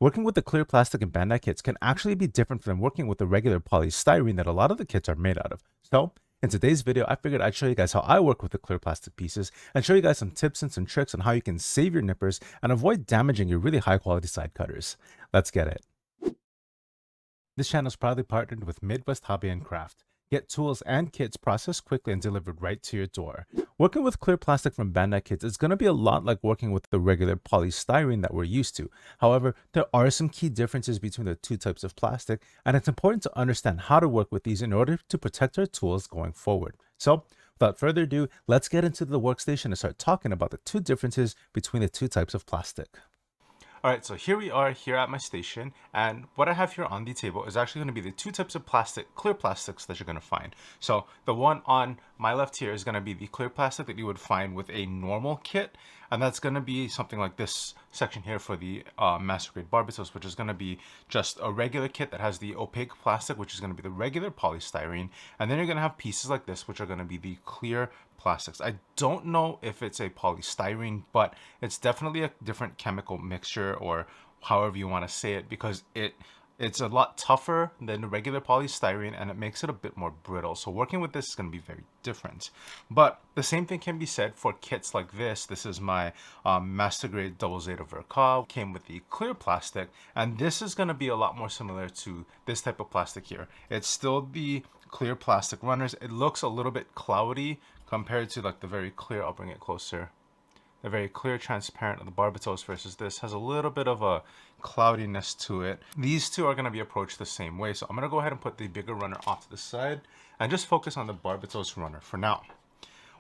Working with the clear plastic and Bandai kits can actually be different from working with the regular polystyrene that a lot of the kits are made out of. So, in today's video, I figured I'd show you guys how I work with the clear plastic pieces and show you guys some tips and some tricks on how you can save your nippers and avoid damaging your really high quality side cutters. Let's get it. This channel is proudly partnered with Midwest Hobby and Craft. Get tools and kits processed quickly and delivered right to your door. Working with clear plastic from Bandai kits is going to be a lot like working with the regular polystyrene that we're used to. However, there are some key differences between the two types of plastic, and it's important to understand how to work with these in order to protect our tools going forward. So, without further ado, let's get into the workstation and start talking about the two differences between the two types of plastic. Alright, so here we are here at my station, and what I have here on the table is actually going to be the two types of plastic, clear plastics that you're going to find. So the one on my left here is going to be the clear plastic that you would find with a normal kit, and that's going to be something like this section here for the master grade barbetos, which is going to be just a regular kit that has the opaque plastic, which is going to be the regular polystyrene, and then you're going to have pieces like this, which are going to be the clear plastics. I don't know if it's a polystyrene, but it's definitely a different chemical mixture, or however you want to say it, because it's a lot tougher than the regular polystyrene and it makes it a bit more brittle. So working with this is going to be very different. But the same thing can be said for kits like this. This is my master grade double Zeta Vercal, came with the clear plastic, and this is going to be a lot more similar to this type of plastic here. It's still the clear plastic runners. It looks a little bit cloudy compared to like the very clear, I'll bring it closer, the very clear transparent of the barbetos versus this has a little bit of a cloudiness to it. These two are going to be approached the same way. So I'm going to go ahead and put the bigger runner off to the side and just focus on the barbetos runner for now.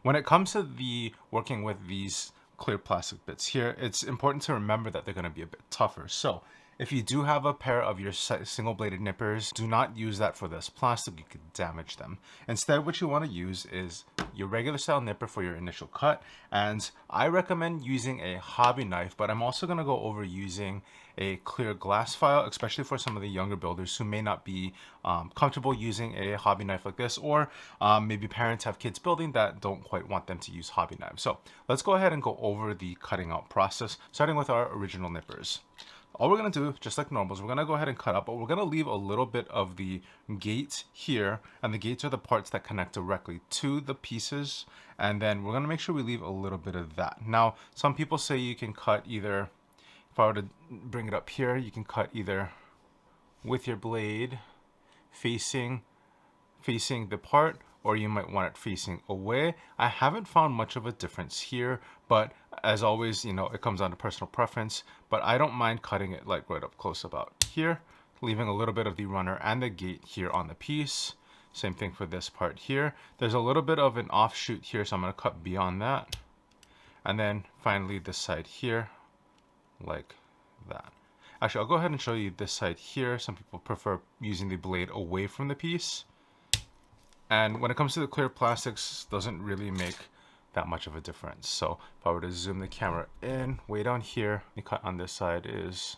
When it comes to the working with these clear plastic bits here, it's important to remember that they're going to be a bit tougher. So if you do have a pair of your single bladed nippers, do not use that for this plastic. You could damage them. Instead, what you want to use is your regular style nipper for your initial cut. And I recommend using a hobby knife, but I'm also going to go over using a clear glass file, especially for some of the younger builders who may not be comfortable using a hobby knife like this, or maybe parents have kids building that don't quite want them to use hobby knives. So let's go ahead and go over the cutting out process, starting with our original nippers. All we're going to do, just like normal, is we're going to go ahead and cut up, but we're going to leave a little bit of the gate here, and the gates are the parts that connect directly to the pieces, and then we're going to make sure we leave a little bit of that. Now, some people say you can cut either, if I were to bring it up here, you can cut either with your blade facing the part, or you might want it facing away. I haven't found much of a difference here, but as always, you know, it comes down to personal preference, but I don't mind cutting it like right up close about here, leaving a little bit of the runner and the gate here on the piece. Same thing for this part here. There's a little bit of an offshoot here, so I'm going to cut beyond that. And then finally this side here, like that. Actually, I'll go ahead and show you this side here. Some people prefer using the blade away from the piece. And when it comes to the clear plastics, doesn't really make that much of a difference. So if I were to zoom the camera in, way down here, the cut on this side is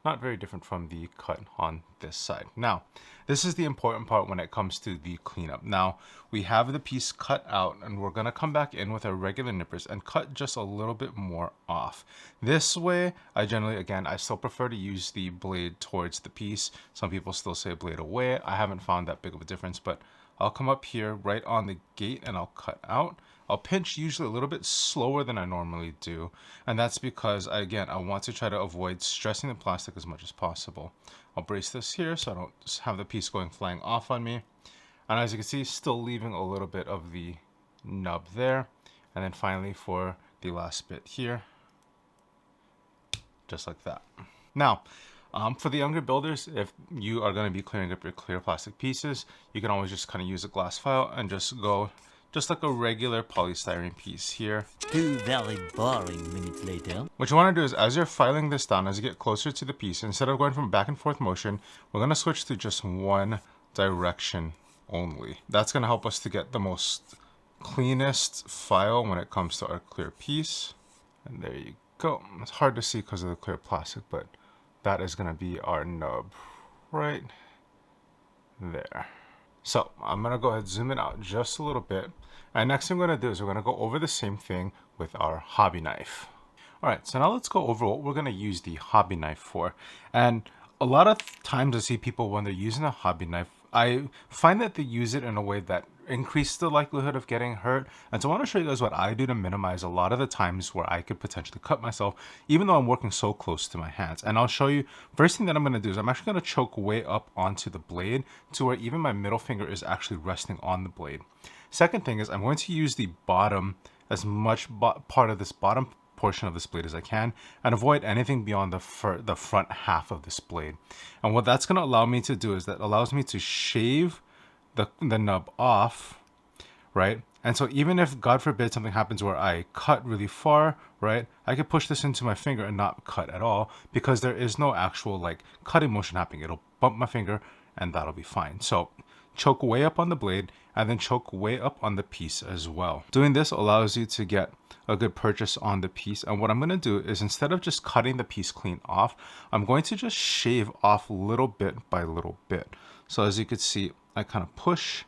not very different from the cut on this side. Now, this is the important part when it comes to the cleanup. Now, we have the piece cut out, and we're going to come back in with our regular nippers and cut just a little bit more off. This way, I generally, again, I still prefer to use the blade towards the piece. Some people still say blade away. I haven't found that big of a difference, but I'll come up here right on the gate and I'll cut out. I'll pinch usually a little bit slower than I normally do, and that's because, again, I want to try to avoid stressing the plastic as much as possible. I'll brace this here so I don't have the piece going flying off on me. And as you can see, still leaving a little bit of the nub there. And then finally for the last bit here, just like that. Now, for the younger builders, if you are going to be clearing up your clear plastic pieces, you can always just kind of use a glass file and just go just like a regular polystyrene piece here. 2 very boring minutes later. What you want to do is, as you're filing this down, as you get closer to the piece, instead of going from back and forth motion, we're going to switch to just one direction only. That's going to help us to get the most cleanest file when it comes to our clear piece. And there you go. It's hard to see because of the clear plastic, but that is going to be our nub right there. So I'm going to go ahead and zoom it out just a little bit. And next thing we're going to do is we're going to go over the same thing with our hobby knife. All right, so now let's go over what we're going to use the hobby knife for. And a lot of times I see people when they're using a hobby knife, I find that they use it in a way that increases the likelihood of getting hurt. And so I want to show you guys what I do to minimize a lot of the times where I could potentially cut myself, even though I'm working so close to my hands. And I'll show you, first thing that I'm going to do is I'm actually going to choke way up onto the blade to where even my middle finger is actually resting on the blade. Second thing is I'm going to use the bottom, as much part of this bottom portion of this blade as I can, and avoid anything beyond the front half of this blade. And what that's going to allow me to do is that allows me to shave the nub off, right? And so even if, God forbid, something happens where I cut really far, right, I could push this into my finger and not cut at all, because there is no actual like cutting motion happening. It'll bump my finger and that'll be fine. So choke way up on the blade and then choke way up on the piece as well. Doing this allows you to get a good purchase on the piece. And what I'm going to do is, instead of just cutting the piece clean off, I'm going to just shave off little bit by little bit. So as you can see, I kind of push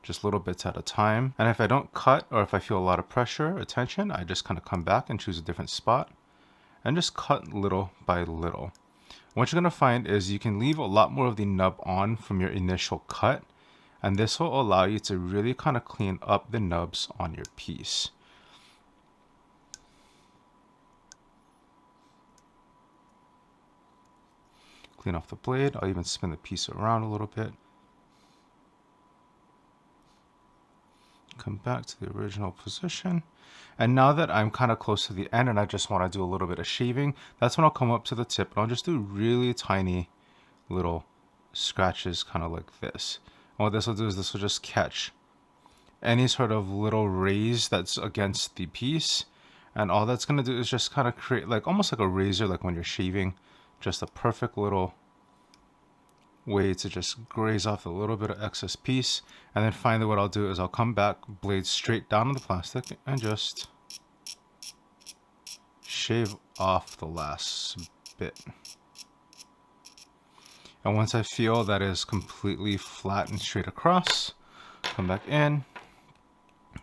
just little bits at a time. And if I don't cut, or if I feel a lot of pressure or tension, I just kind of come back and choose a different spot and just cut little by little. What you're going to find is you can leave a lot more of the nub on from your initial cut, and this will allow you to really kind of clean up the nubs on your piece. Clean off the blade. I'll even spin the piece around a little bit. Come back to the original position. And now that I'm kind of close to the end and I just want to do a little bit of shaving, that's when I'll come up to the tip and I'll just do really tiny little scratches, kind of like this. And what this will do is this will just catch any sort of little raise that's against the piece. And all that's going to do is just kind of create like almost like a razor, like when you're shaving, just a perfect little way to just graze off a little bit of excess piece. And then finally what I'll do is I'll come back, blade straight down on the plastic, and just shave off the last bit. And once I feel that is completely flat and straight across, come back in,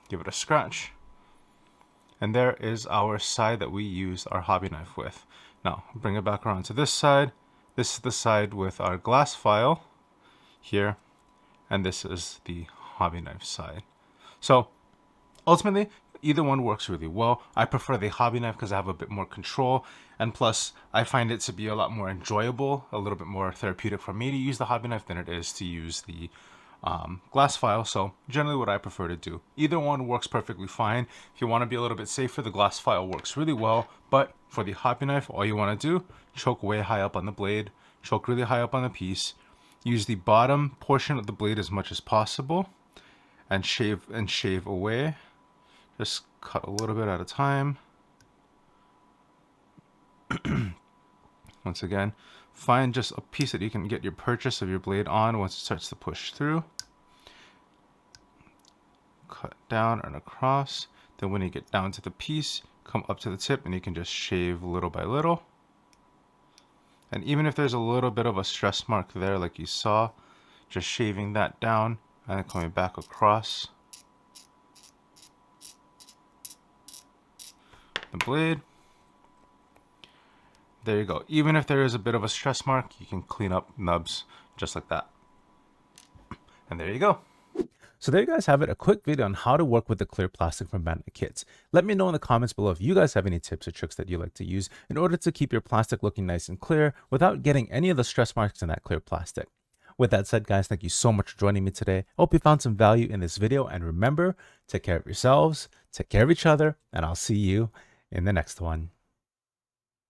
give it a scratch, and there is our side that we used our hobby knife with. Now bring it back around to this side. This is the side with our glass file here, and this is the hobby knife side. So ultimately, either one works really well. I prefer the hobby knife because I have a bit more control, and plus I find it to be a lot more enjoyable, a little bit more therapeutic for me to use the hobby knife than it is to use the glass file. So generally what I prefer to do. Either one works perfectly fine. If you want to be a little bit safer, the glass file works really well, but for the hobby knife, all you want to do, choke way high up on the blade, choke really high up on the piece, use the bottom portion of the blade as much as possible, and shave away. Just cut a little bit at a time. Once again, find just a piece that you can get your purchase of your blade on once it starts to push through. Cut down and across. Then when you get down to the piece, come up to the tip and you can just shave little by little. And even if there's a little bit of a stress mark there like you saw, just shaving that down and then coming back across the blade. There you go. Even if there is a bit of a stress mark, you can clean up nubs just like that. And there you go. So there you guys have it, a quick video on how to work with the clear plastic from Bandai kits. Let me know in the comments below if you guys have any tips or tricks that you like to use in order to keep your plastic looking nice and clear without getting any of the stress marks in that clear plastic. With that said, guys, thank you so much for joining me today. I hope you found some value in this video, and remember, take care of yourselves, take care of each other, and I'll see you in the next one.